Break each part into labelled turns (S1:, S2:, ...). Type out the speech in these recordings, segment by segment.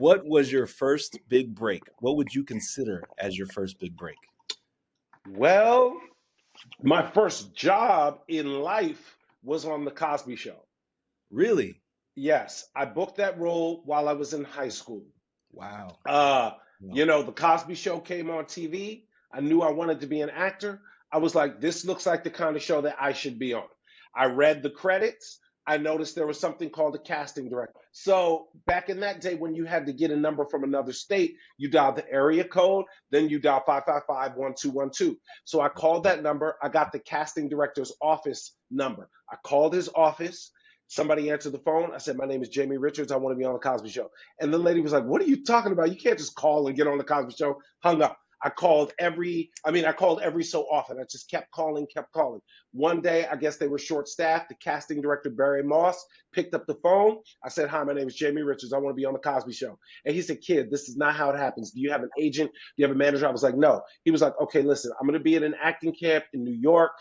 S1: What was your first big break? What would you consider as your first big break?
S2: Well, my first job in life was on the Cosby Show.
S1: Really?
S2: Yes, I booked that role while I was in high school.
S1: Wow.
S2: Uh,
S1: Wow.
S2: the Cosby Show came on TV. I knew I wanted to be an actor. I was like, this looks like the kind of show that I should be on. I read the credits. I noticed there was something called a casting director. So back in that day, when you had to get a number from another state, you dialed the area code, then you dial 555-1212. So I called that number. I got the casting director's office number. I called his office. Somebody answered the phone. I said, my name is Jamie Richards. I want to be on the Cosby Show. And the lady was like, what are you talking about? You can't just call and get on the Cosby Show. Hung up. I called every so often. I just kept calling, kept calling. One day, I guess they were short staffed. The casting director, Barry Moss, picked up the phone. I said, hi, my name is Jamie Richards. I want to be on the Cosby Show. And he said, kid, this is not how it happens. Do you have an agent? Do you have a manager? I was like, no. He was like, okay, listen, I'm going to be at an acting camp in New York.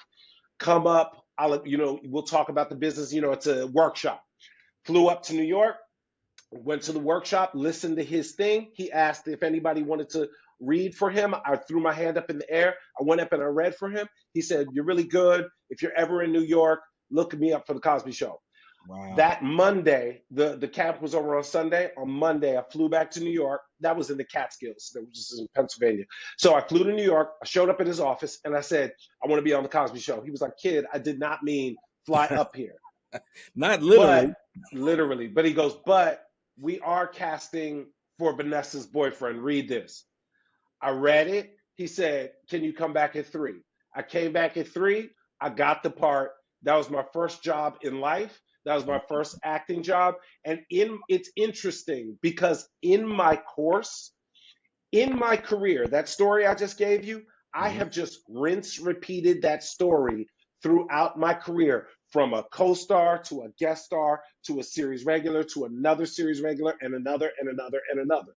S2: Come up. We'll talk about the business. It's a workshop. Flew up to New York, went to the workshop, listened to his thing. He asked if anybody wanted to read for him. I threw my hand up in the air. I went up and I read for him. He said, you're really good. If you're ever in New York, look me up for the Cosby Show.
S1: Wow.
S2: That Monday, the camp was over on Sunday. On Monday, I flew back to New York. That was in the Catskills. That was just in Pennsylvania. So I flew to New York. I showed up at his office and I said, I want to be on the Cosby Show. He was like, kid, I did not mean fly up here.
S1: Not literally.
S2: But literally. But he goes, but we are casting for Vanessa's boyfriend. Read this. I read it. He said, can you come back at 3? I came back at 3. I got the part. That was my first job in life. That was my first acting job. And it's interesting because in my course, in my career, that story I just gave you, I have just repeated that story throughout my career, from a co-star to a guest star to a series regular to another series regular and another and another and another.